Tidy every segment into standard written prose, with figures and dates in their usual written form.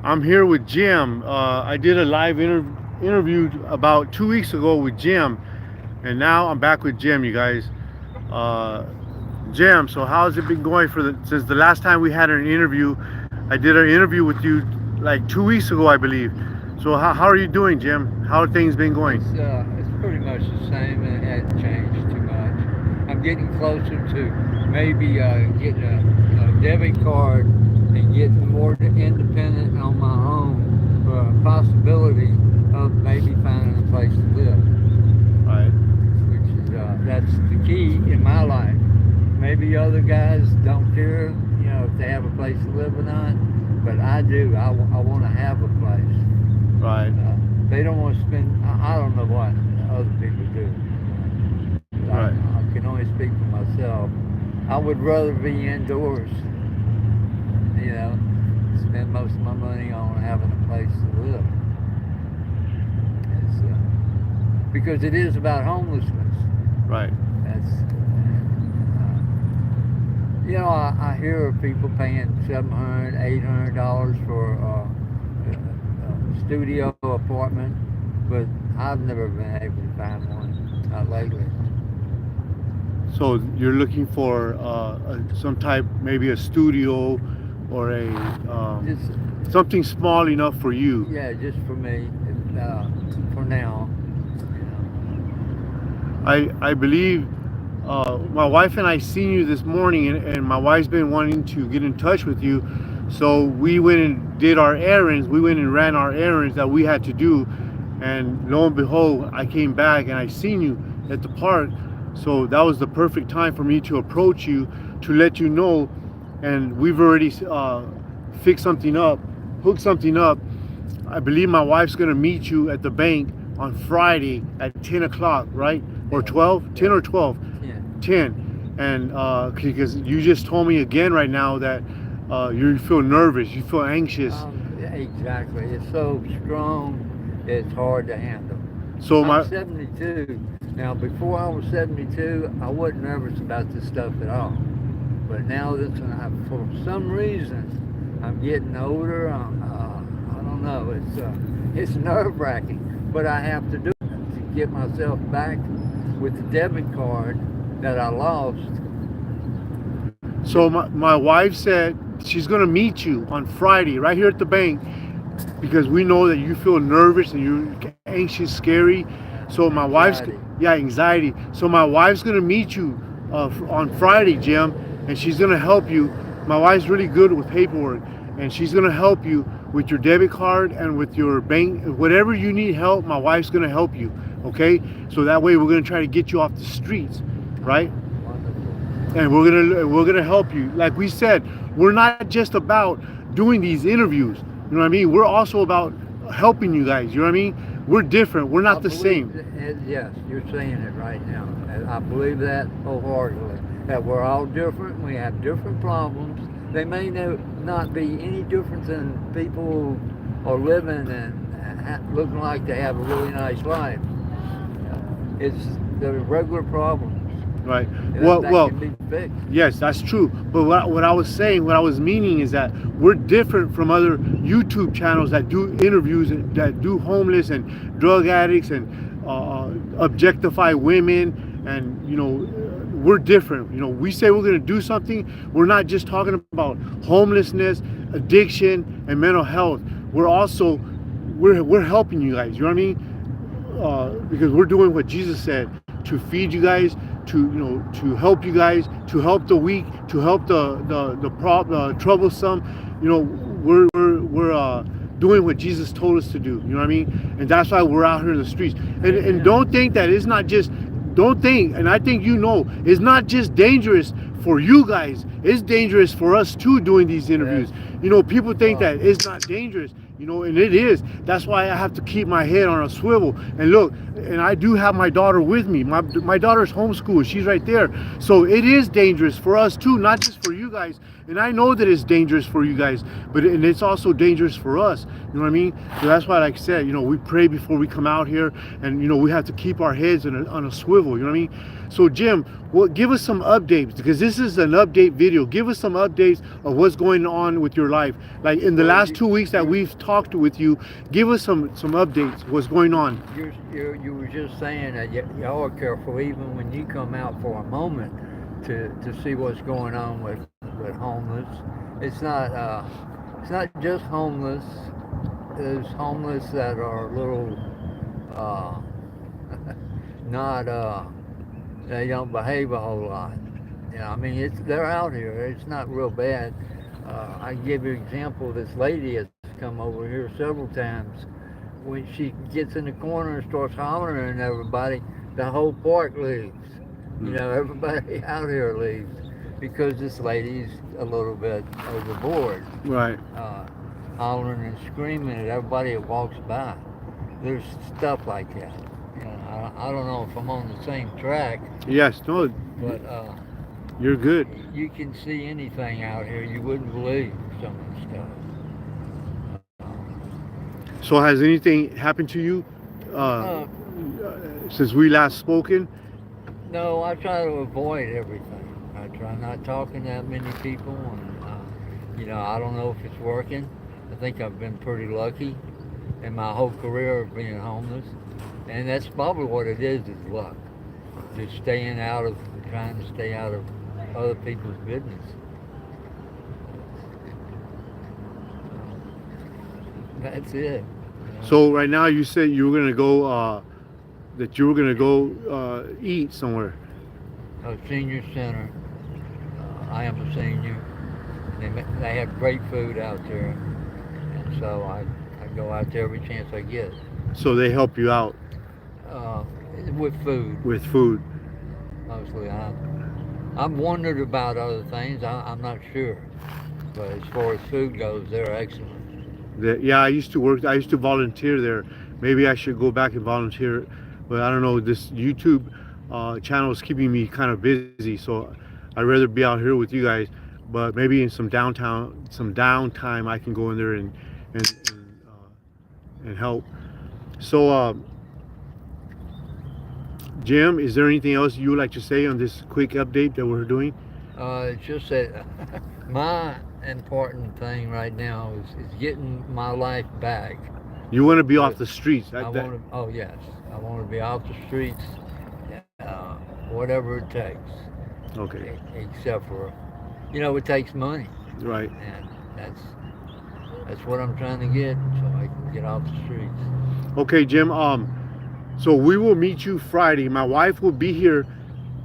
I'm here with Jim. I did a live interview about 2 weeks ago with Jim, and now I'm back with Jim, you guys. Uh, Jim, so how's it been going since the last time we had an interview? I did an interview with you like 2 weeks ago, I believe. So how are you doing, Jim? How are things been going? It's pretty much the same, and it hasn't changed too much. I'm getting closer to maybe getting a debit card and getting more independent on my own for a possibility of maybe finding a place to live, Right. which is that's the key in my life. Maybe other guys don't care, if they have a place to live or not, but I do. I want to have a place. Right. They don't want to spend. I don't know what other people do. Right. I can only speak for myself. I would rather be indoors, spend most of my money on having a place to live. Because it is about homelessness. Right. That's, I hear of people paying $700, $800 for a studio apartment, but I've never been able to find one, not lately. So you're looking for some type, maybe a studio or a something small enough for you. Yeah, just for me, for now. I believe my wife and I seen you this morning, and my wife's been wanting to get in touch with you. So we went and did our errands. We went and ran our errands that we had to do, and lo and behold, I came back and I seen you at the park. So that was the perfect time for me to approach you to let you know. And we've already fixed something up, hooked something up. I believe my wife's gonna meet you at the bank on Friday at 10 o'clock, right? Or 12? 10 or 12? Yeah. 10. And because you just told me again right now that you feel nervous, you feel anxious. Exactly. It's so strong, it's hard to handle. So I'm 72. Now, before I was 72, I wasn't nervous about this stuff at all. But now, for some reason, I'm getting older. I don't know. It's nerve-wracking, but I have to do it to get myself back with the debit card that I lost. So my wife said she's gonna meet you on Friday right here at the bank because we know that you feel nervous and you're anxious, scary. So my wife's anxiety. So my wife's gonna meet you on Friday, Jim, and she's gonna help you. My wife's really good with paperwork, and she's gonna help you with your debit card and with your bank, whatever you need help. My wife's gonna help you. Okay, so that way we're gonna try to get you off the streets, right? And we're gonna help you. Like we said, we're not just about doing these interviews. You know what I mean? We're also about helping you guys. You know what I mean? We're different. We're not the same. Yes, you're saying it right now. I believe that wholeheartedly. That we're all different. We have different problems. They may not be any different than people who are living and looking like they have a really nice life. It's the regular problems. Right. That can be fixed. Yes, that's true. But what I was saying, what I was meaning is that we're different from other YouTube channels that do interviews, that do homeless and drug addicts and objectify women. And, we're different. We say we're going to do something. We're not just talking about homelessness, addiction, and mental health. We're also, we're helping you guys. You know what I mean? Because we're doing what Jesus said, to feed you guys, to help you guys, to help the weak, to help the troublesome. We're doing what Jesus told us to do. You know what I mean? And that's why we're out here in the streets. And don't think that it's not just. Don't think, and I think it's not just dangerous for you guys. It's dangerous for us too doing these interviews. People think that it's not dangerous. you know, and it is. That's why I have to keep my head on a swivel. And look, and I do have my daughter with me. My daughter's homeschooled. She's right there. So it is dangerous for us too, not just for you guys. And I know that it's dangerous for you guys, but and it's also dangerous for us. You know what I mean? So that's why, like I said, you know, we pray before we come out here, and you know, we have to keep our heads on a swivel. You know what I mean? So Jim, well, give us some updates, because this is an update video. Give us some updates of what's going on with your life. Like in the last 2 weeks that we've talked with you, give us some updates. What's going on? You were just saying that y'all are careful even when you come out for a moment to see what's going on with homeless. It's not just homeless. There's homeless that are a little not they don't behave a whole lot. You know, I mean, they're out here. It's not real bad. I give you an example. This lady has come over here several times. When she gets in the corner and starts hollering at everybody, the whole park leaves. You know, everybody out here leaves because this lady's a little bit overboard. Right. Hollering and screaming at everybody that walks by. There's stuff like that. You know, I don't know if I'm on the same track. Yes, no, but you're good. You can see anything out here you wouldn't believe some of the stuff. So has anything happened to you since we last spoken? No, I try to avoid everything. I try not talking to that many people, and you know, I don't know if it's working. I think I've been pretty lucky in my whole career of being homeless, and that's probably what it is luck. Just trying to stay out of other people's business. That's it. So right now you said you were gonna go, that you were gonna go eat somewhere. A senior center. I am a senior. They have great food out there, and so I go out there every chance I get. So they help you out with food. With food. Mostly, I've wondered about other things. I'm not sure, but as far as food goes, they're excellent. Yeah, I used to volunteer there. Maybe I should go back and volunteer, but I don't know. This YouTube channel is keeping me kind of busy, so I'd rather be out here with you guys. But maybe in some downtime, I can go in there and help. So, Jim, is there anything else you would like to say on this quick update that we're doing? It's just that my important thing right now is getting my life back. You want to be off the streets. Oh yes, I want to be off the streets, whatever it takes. Okay. Except for, you know, it takes money. Right. And that's what I'm trying to get, so I can get off the streets. Okay, Jim. So we will meet you Friday. My wife will be here,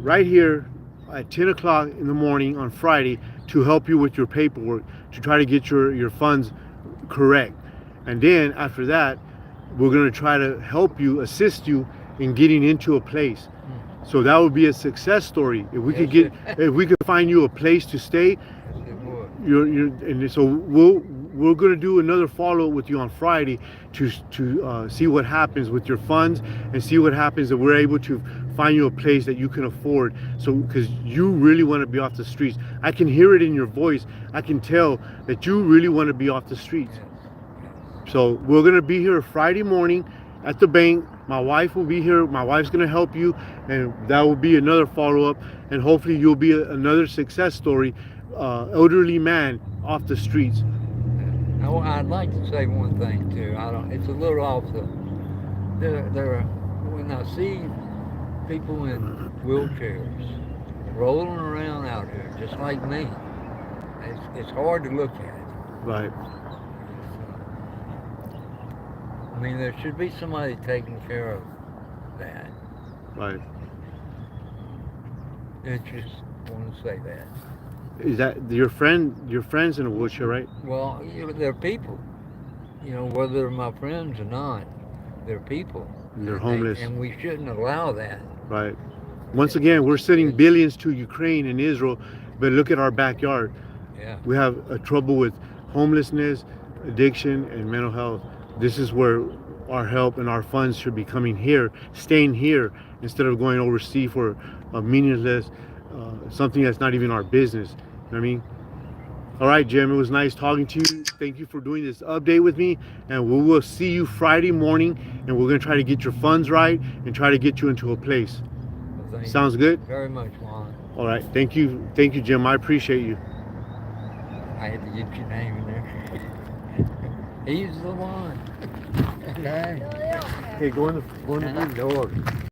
right here, at 10 o'clock in the morning on Friday to help you with your paperwork, to try to get your funds correct. And then after that, we're going to try to help you, assist you in getting into a place. So that would be a success story. If we if we could find you a place to stay, and so we're going to do another follow-up with you on Friday to see what happens with your funds and see what happens if we're able to find you a place that you can afford. So, because you really want to be off the streets. I can hear it in your voice. I can tell that you really want to be off the streets. So we're going to be here Friday morning at the bank. My wife will be here. My wife's going to help you, and that will be another follow-up, and hopefully you'll be another success story, elderly man off the streets. I'd like to say one thing too. It's a little off the. When I see people in wheelchairs rolling around out here, just like me, it's hard to look at. Right. I mean, there should be somebody taking care of that. Right. I just want to say that. Is that your friend's in a wheelchair, right? Well, they're people. You know, whether they're my friends or not, they're people. And they're homeless. And we shouldn't allow that. Right. Once again, we're sending billions to Ukraine and Israel, but look at our backyard. Yeah. We have a trouble with homelessness, addiction and mental health, this is where our help and our funds should be coming here, staying here, instead of going overseas for a meaningless something that's not even our business. You know what I mean? All right, Jim, it was nice talking to you. Thank you for doing this update with me, and we will see you Friday morning, and we're going to try to get your funds right and try to get you into a place. Well, Sounds good? very much, Juan. All right, thank you, Jim. I appreciate you. I had to get your name in there. He's the one. Okay. Hey, go in the door.